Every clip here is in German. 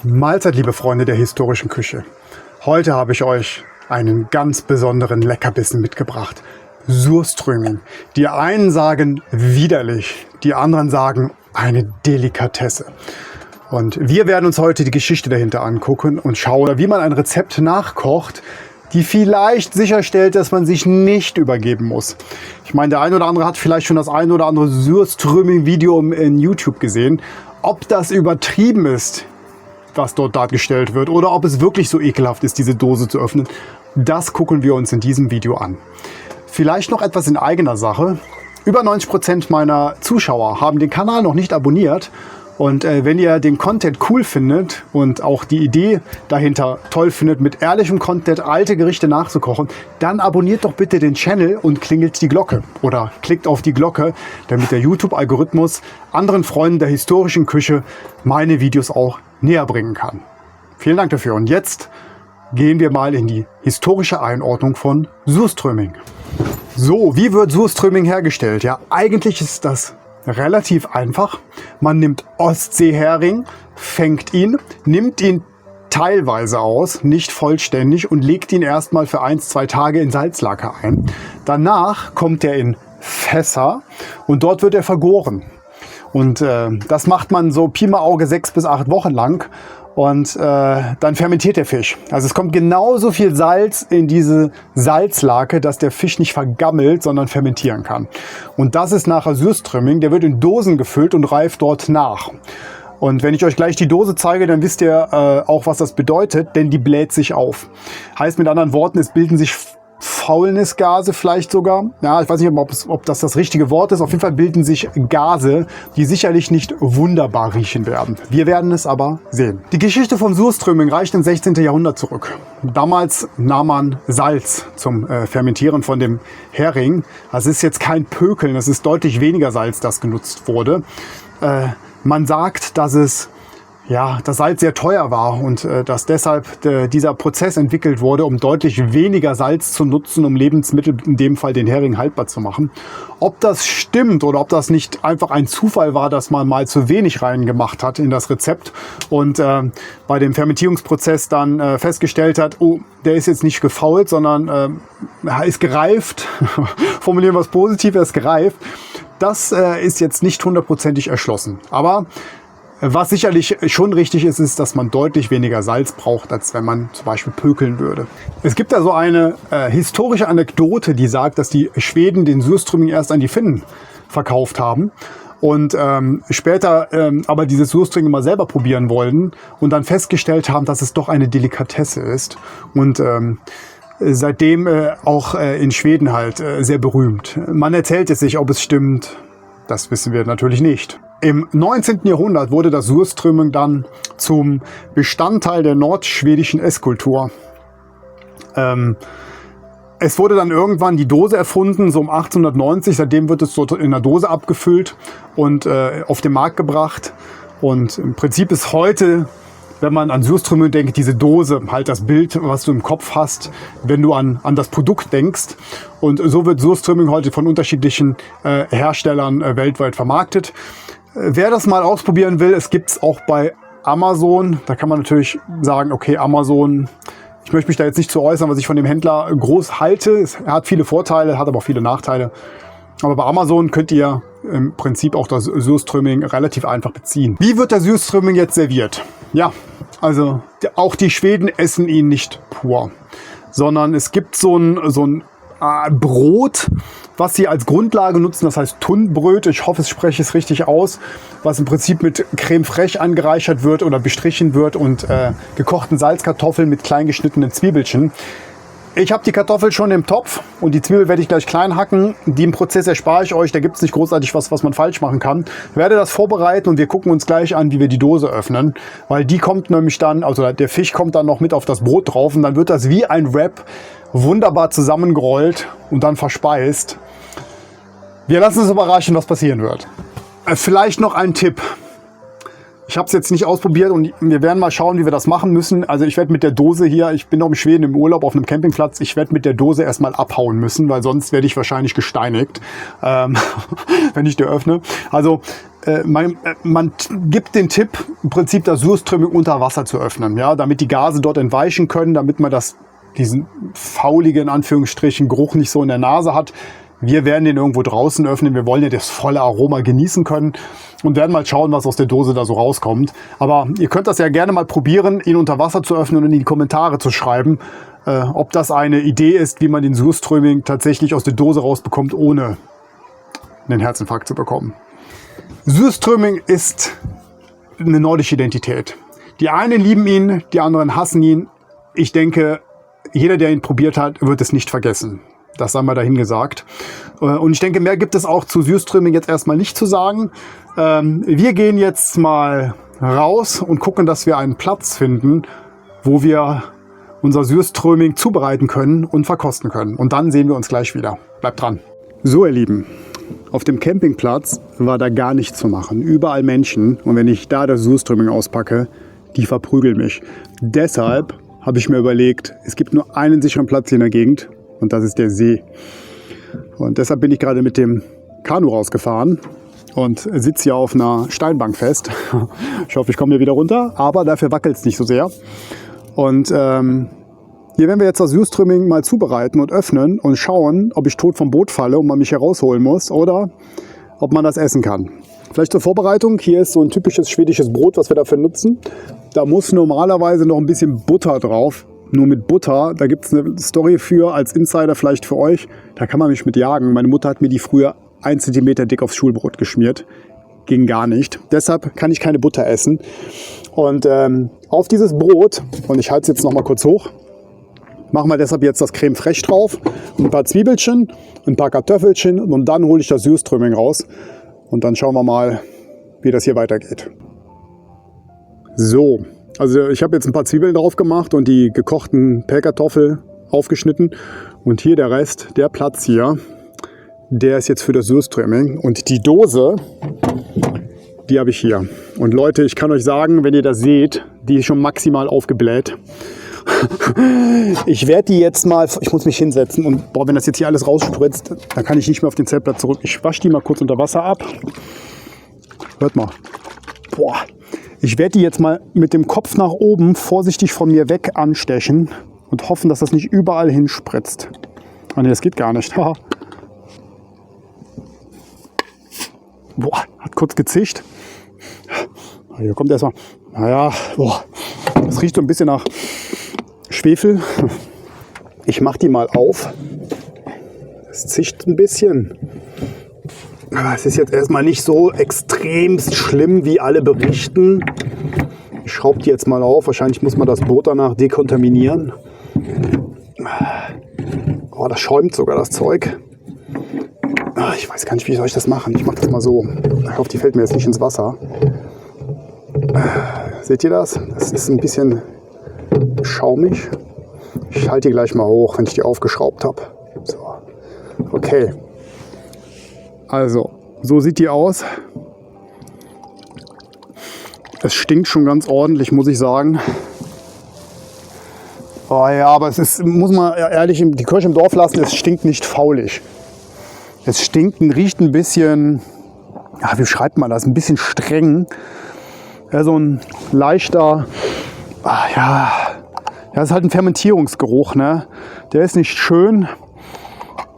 Mahlzeit, liebe Freunde der historischen Küche. Heute habe ich euch einen ganz besonderen Leckerbissen mitgebracht. Surströmming. Die einen sagen widerlich, die anderen sagen eine Delikatesse. Und wir werden uns heute die Geschichte dahinter angucken und schauen, wie man ein Rezept nachkocht, die vielleicht sicherstellt, dass man sich nicht übergeben muss. Ich meine, der eine oder andere hat vielleicht schon das ein oder andere Surströmming-Video in YouTube gesehen. Ob das übertrieben ist, was dort dargestellt wird, oder ob es wirklich so ekelhaft ist, diese Dose zu öffnen, das gucken wir uns in diesem Video an. Vielleicht noch etwas in eigener Sache. Über 90% meiner Zuschauer haben den Kanal noch nicht abonniert. Und wenn ihr den Content cool findet und auch die Idee dahinter toll findet, mit ehrlichem Content alte Gerichte nachzukochen, dann abonniert doch bitte den Channel und klingelt die Glocke oder klickt auf die Glocke, damit der YouTube-Algorithmus anderen Freunden der historischen Küche meine Videos auch näher bringen kann. Vielen Dank dafür. Und jetzt gehen wir mal in die historische Einordnung von Surströmming. So, wie wird Surströmming hergestellt? Ja, eigentlich ist das relativ einfach. Man nimmt Ostseehering, fängt ihn, nimmt ihn teilweise aus, nicht vollständig, und legt ihn erstmal für 1-2 Tage in Salzlake ein. Danach kommt er in Fässer und dort wird er vergoren. Und das macht man so Pi mal Auge 6 bis 8 Wochen lang. Und dann fermentiert der Fisch. Also es kommt genauso viel Salz in diese Salzlake, dass der Fisch nicht vergammelt, sondern fermentieren kann. Und das ist nachher Surströmming. Der wird in Dosen gefüllt und reift dort nach. Und wenn ich euch gleich die Dose zeige, dann wisst ihr auch, was das bedeutet, denn die bläht sich auf. Heißt mit anderen Worten, es bilden sich Faulnisgase vielleicht sogar. Ja, ich weiß nicht, ob das das richtige Wort ist. Auf jeden Fall bilden sich Gase, die sicherlich nicht wunderbar riechen werden. Wir werden es aber sehen. Die Geschichte vom Surströmming reicht ins 16. Jahrhundert zurück. Damals nahm man Salz zum Fermentieren von dem Hering. Das ist jetzt kein Pökeln, es ist deutlich weniger Salz, das genutzt wurde. Man sagt, dass das Salz sehr teuer war und dass deshalb dieser Prozess entwickelt wurde, um deutlich weniger Salz zu nutzen, um Lebensmittel, in dem Fall den Hering, haltbar zu machen. Ob das stimmt oder ob das nicht einfach ein Zufall war, dass man mal zu wenig reingemacht hat in das Rezept und bei dem Fermentierungsprozess dann festgestellt hat, oh, der ist jetzt nicht gefault, sondern ist gereift. Formulieren wir es positiv, er ist gereift. Das ist jetzt nicht hundertprozentig erschlossen. Aber was sicherlich schon richtig ist, ist, dass man deutlich weniger Salz braucht, als wenn man zum Beispiel pökeln würde. Es gibt da so eine historische Anekdote, die sagt, dass die Schweden den Surströmming erst an die Finnen verkauft haben und später aber dieses Surströmming mal selber probieren wollten und dann festgestellt haben, dass es doch eine Delikatesse ist und seitdem auch in Schweden halt sehr berühmt. Man erzählt es sich, ob es stimmt, das wissen wir natürlich nicht. Im 19. Jahrhundert wurde das Surströmming dann zum Bestandteil der nordschwedischen Esskultur. Es wurde dann irgendwann die Dose erfunden, so um 1890. Seitdem wird es so in einer Dose abgefüllt und auf den Markt gebracht. Und im Prinzip ist heute, wenn man an Surströmming denkt, diese Dose halt das Bild, was du im Kopf hast, wenn du an das Produkt denkst. Und so wird Surströmming heute von unterschiedlichen Herstellern weltweit vermarktet. Wer das mal ausprobieren will, es gibt es auch bei Amazon. Da kann man natürlich sagen, okay, Amazon, ich möchte mich da jetzt nicht zu äußern, was ich von dem Händler groß halte. Er hat viele Vorteile, hat aber auch viele Nachteile. Aber bei Amazon könnt ihr im Prinzip auch das Surströmming relativ einfach beziehen. Wie wird der Surströmming jetzt serviert? Ja, also auch die Schweden essen ihn nicht pur, sondern es gibt so ein Brot, was sie als Grundlage nutzen, das heißt Thunbröt, ich hoffe, ich spreche es richtig aus, was im Prinzip mit Creme fraiche angereichert wird oder bestrichen wird und gekochten Salzkartoffeln mit klein geschnittenen Zwiebelchen. Ich habe die Kartoffel schon im Topf und die Zwiebel werde ich gleich klein hacken. Den Prozess erspare ich euch, da gibt es nicht großartig was man falsch machen kann. Ich werde das vorbereiten und wir gucken uns gleich an, wie wir die Dose öffnen, weil die kommt nämlich dann, also der Fisch kommt dann noch mit auf das Brot drauf und dann wird das wie ein Wrap wunderbar zusammengerollt und dann verspeist. Wir lassen uns überraschen, was passieren wird. Vielleicht noch ein Tipp. Ich habe es jetzt nicht ausprobiert und wir werden mal schauen, wie wir das machen müssen. Also ich werde mit der Dose hier, ich bin noch in Schweden im Urlaub auf einem Campingplatz, ich werde mit der Dose erstmal abhauen müssen, weil sonst werde ich wahrscheinlich gesteinigt, wenn ich die öffne. Also man gibt den Tipp, im Prinzip das Surströmming unter Wasser zu öffnen, ja, damit die Gase dort entweichen können, damit man diesen fauligen, in Anführungsstrichen, Geruch nicht so in der Nase hat. Wir werden den irgendwo draußen öffnen. Wir wollen ja das volle Aroma genießen können und werden mal schauen, was aus der Dose da so rauskommt. Aber ihr könnt das ja gerne mal probieren, ihn unter Wasser zu öffnen und in die Kommentare zu schreiben, ob das eine Idee ist, wie man den Surströmming tatsächlich aus der Dose rausbekommt, ohne einen Herzinfarkt zu bekommen. Surströmming ist eine nordische Identität. Die einen lieben ihn, die anderen hassen ihn. Ich denke, jeder, der ihn probiert hat, wird es nicht vergessen. Das sei mal dahingesagt. Und ich denke, mehr gibt es auch zu Surströmming jetzt erstmal nicht zu sagen. Wir gehen jetzt mal raus und gucken, dass wir einen Platz finden, wo wir unser Surströmming zubereiten können und verkosten können. Und dann sehen wir uns gleich wieder. Bleibt dran. So, ihr Lieben, auf dem Campingplatz war da gar nichts zu machen. Überall Menschen. Und wenn ich da das Surströmming auspacke, die verprügeln mich. Deshalb habe ich mir überlegt, es gibt nur einen sicheren Platz hier in der Gegend. Und das ist der See. Und deshalb bin ich gerade mit dem Kanu rausgefahren und sitze hier auf einer Steinbank fest. Ich hoffe, ich komme hier wieder runter, aber dafür wackelt es nicht so sehr. Und hier werden wir jetzt das Surströmming mal zubereiten und öffnen und schauen, ob ich tot vom Boot falle und man mich hier rausholen muss oder ob man das essen kann. Vielleicht zur Vorbereitung, hier ist so ein typisches schwedisches Brot, was wir dafür nutzen. Da muss normalerweise noch ein bisschen Butter drauf. Nur mit Butter, da gibt es eine Story für, als Insider vielleicht für euch, da kann man mich mit jagen. Meine Mutter hat mir die früher 1 Zentimeter dick aufs Schulbrot geschmiert. Ging gar nicht. Deshalb kann ich keine Butter essen. Und auf dieses Brot, und ich halte es jetzt noch mal kurz hoch, machen wir deshalb jetzt das Creme fraiche drauf, ein paar Zwiebelchen, ein paar Kartoffelchen und dann hole ich das Surströmming raus. Und dann schauen wir mal, wie das hier weitergeht. So. Also ich habe jetzt ein paar Zwiebeln drauf gemacht und die gekochten Pellkartoffeln aufgeschnitten. Und hier der Rest, der Platz hier, der ist jetzt für das Surströmming. Und die Dose, die habe ich hier. Und Leute, ich kann euch sagen, wenn ihr das seht, die ist schon maximal aufgebläht. Ich werde die jetzt mal, ich muss mich hinsetzen und wenn das jetzt hier alles rausspritzt, dann kann ich nicht mehr auf den Zeltplatz zurück. Ich wasche die mal kurz unter Wasser ab. Hört mal. Boah. Ich werde die jetzt mal mit dem Kopf nach oben vorsichtig von mir weg anstechen und hoffen, dass das nicht überall hinspritzt. Ah ne, das geht gar nicht. Boah, hat kurz gezischt. Hier kommt erstmal, naja, das riecht so ein bisschen nach Schwefel. Ich mache die mal auf. Es zischt ein bisschen. Es ist jetzt erstmal nicht so extremst schlimm, wie alle berichten. Ich schraube die jetzt mal auf. Wahrscheinlich muss man das Brot danach dekontaminieren. Oh, das schäumt sogar, das Zeug. Ich weiß gar nicht, wie soll ich das machen. Ich mache das mal so. Ich hoffe, die fällt mir jetzt nicht ins Wasser. Seht ihr das? Das ist ein bisschen schaumig. Ich halte die gleich mal hoch, wenn ich die aufgeschraubt habe. So. Okay. Also, so sieht die aus. Es stinkt schon ganz ordentlich, muss ich sagen. Oh ja, aber es ist, muss man ehrlich die Kirche im Dorf lassen, es stinkt nicht faulig. Es stinkt und riecht ein bisschen, ja, wie schreibt man das, ein bisschen streng. Ja, so ein leichter, das ist halt ein Fermentierungsgeruch, ne? Der ist nicht schön,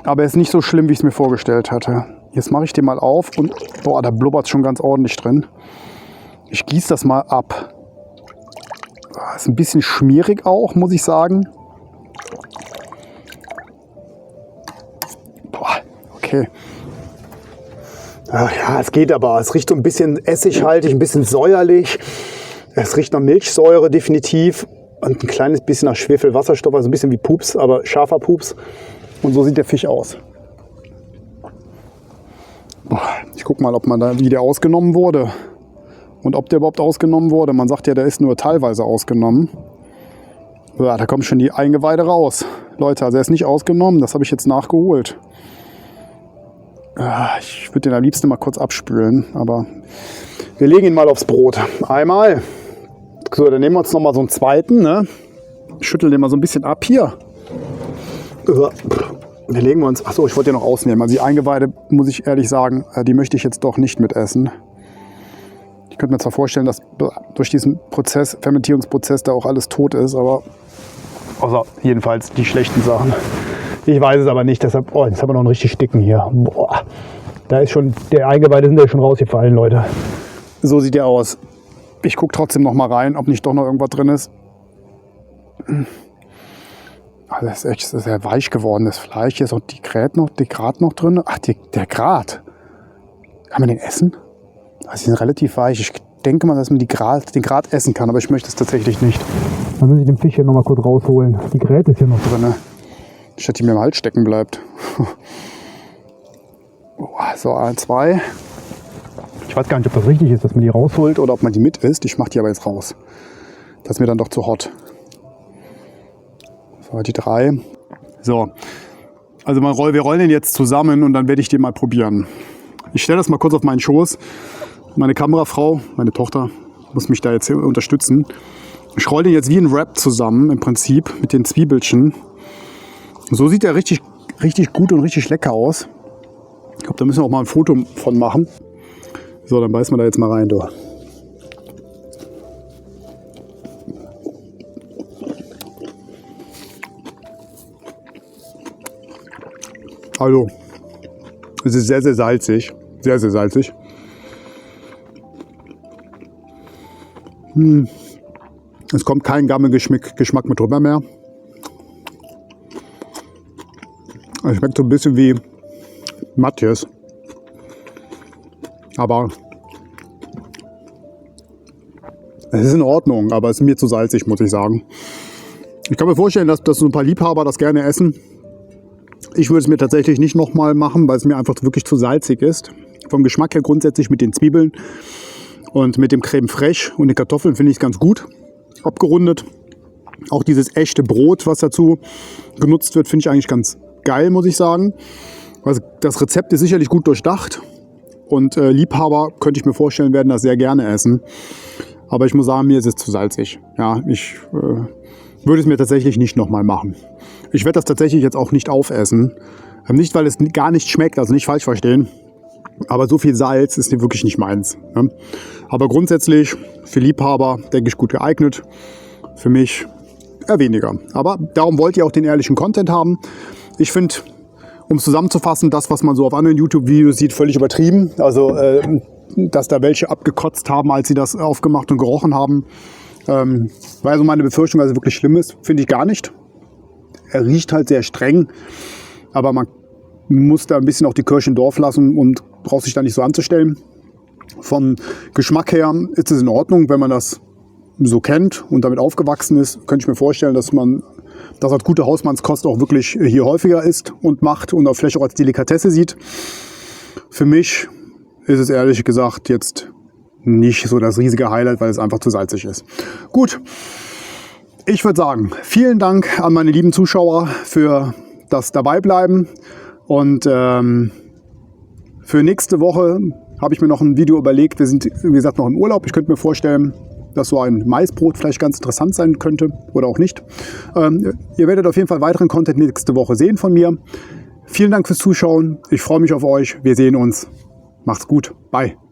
aber er ist nicht so schlimm, wie ich es mir vorgestellt hatte. Jetzt mache ich den mal auf und boah, da blubbert es schon ganz ordentlich drin. Ich gieße das mal ab. Ist ein bisschen schmierig auch, muss ich sagen. Boah, okay. Ja, es geht aber. Es riecht so ein bisschen essighaltig, ein bisschen säuerlich. Es riecht nach Milchsäure definitiv und ein kleines bisschen nach Schwefelwasserstoff, also ein bisschen wie Pups, aber scharfer Pups. Und so sieht der Fisch aus. Ich gucke mal, wie der ausgenommen wurde und ob der überhaupt ausgenommen wurde. Man sagt ja, der ist nur teilweise ausgenommen. Ja, da kommen schon die Eingeweide raus. Leute, also er ist nicht ausgenommen, das habe ich jetzt nachgeholt. Ich würde den am liebsten mal kurz abspülen, aber wir legen ihn mal aufs Brot. Einmal. So, dann nehmen wir uns noch mal so einen zweiten. Ne? Schütteln den mal so ein bisschen ab hier. Wir legen uns, achso, ich wollte den noch ausnehmen. Also die Eingeweide, muss ich ehrlich sagen, die möchte ich jetzt doch nicht mitessen. könnte mir zwar vorstellen, dass durch diesen Fermentierungsprozess da auch alles tot ist, aber außer jedenfalls die schlechten Sachen. Ich weiß es aber nicht, deshalb, oh, jetzt haben wir noch einen richtig dicken hier. Boah, da ist schon, der Eingeweide sind ja schon rausgefallen, Leute. So sieht der aus. Ich gucke trotzdem noch mal rein, ob nicht doch noch irgendwas drin ist. Also das ist echt sehr weich geworden, das Fleisch. Hier ist auch die Grat noch drin. Ach, der Grat. Kann man den essen? Also die sind relativ weich. Ich denke mal, dass man den Grat essen kann, aber ich möchte es tatsächlich nicht. Dann muss ich den Fisch hier noch mal kurz rausholen. Die Gräte ist hier noch drin. Statt die mir im Hals stecken bleibt. So, 1, 2. Ich weiß gar nicht, ob das richtig ist, dass man die rausholt oder ob man die mit isst. Ich mache die aber jetzt raus. Das ist mir dann doch zu hot. So, die 3. So, also wir rollen den jetzt zusammen und dann werde ich den mal probieren. Ich stelle das mal kurz auf meinen Schoß. Meine Kamerafrau, meine Tochter, muss mich da jetzt hier unterstützen. Ich rolle den jetzt wie ein Wrap zusammen, im Prinzip, mit den Zwiebelchen. So sieht der richtig gut und richtig lecker aus. Ich glaube, da müssen wir auch mal ein Foto von machen. So, dann beißen wir da jetzt mal rein, du. Also, es ist sehr, sehr salzig. Sehr, sehr salzig. Es kommt kein Gammelgeschmack mit drüber mehr. Es schmeckt so ein bisschen wie Matthias. Aber es ist in Ordnung, aber es ist mir zu salzig, muss ich sagen. Ich kann mir vorstellen, dass so ein paar Liebhaber das gerne essen. Ich würde es mir tatsächlich nicht nochmal machen, weil es mir einfach wirklich zu salzig ist. Vom Geschmack her grundsätzlich mit den Zwiebeln und mit dem Creme fraiche und den Kartoffeln finde ich es ganz gut abgerundet. Auch dieses echte Brot, was dazu genutzt wird, finde ich eigentlich ganz geil, muss ich sagen. Also das Rezept ist sicherlich gut durchdacht und Liebhaber, könnte ich mir vorstellen, werden das sehr gerne essen. Aber ich muss sagen, mir ist es zu salzig. Ja, ich würde es mir tatsächlich nicht nochmal machen. Ich werde das tatsächlich jetzt auch nicht aufessen. Nicht, weil es gar nicht schmeckt, also nicht falsch verstehen. Aber so viel Salz ist wirklich nicht meins. Ne? Aber grundsätzlich für Liebhaber, denke ich, gut geeignet. Für mich eher weniger. Aber darum wollt ihr auch den ehrlichen Content haben. Ich finde, um es zusammenzufassen, das, was man so auf anderen YouTube-Videos sieht, völlig übertrieben. Also, dass da welche abgekotzt haben, als sie das aufgemacht und gerochen haben. War so meine Befürchtung, dass es wirklich schlimm ist. Finde ich gar nicht. Er riecht halt sehr streng. Aber man muss da ein bisschen auch die Kirche im Dorf lassen und braucht sich da nicht so anzustellen. Vom Geschmack her ist es in Ordnung, wenn man das so kennt und damit aufgewachsen ist. Könnte ich mir vorstellen, dass man das als gute Hausmannskost auch wirklich hier häufiger isst und macht und vielleicht auch als Delikatesse sieht. Für mich ist es ehrlich gesagt jetzt nicht so das riesige Highlight, weil es einfach zu salzig ist. Gut, ich würde sagen, vielen Dank an meine lieben Zuschauer für das Dabeibleiben. Und für nächste Woche habe ich mir noch ein Video überlegt. Wir sind, wie gesagt, noch im Urlaub. Ich könnte mir vorstellen, dass so ein Maisbrot vielleicht ganz interessant sein könnte oder auch nicht. Ihr werdet auf jeden Fall weiteren Content nächste Woche sehen von mir. Vielen Dank fürs Zuschauen. Ich freue mich auf euch. Wir sehen uns. Macht's gut. Bye.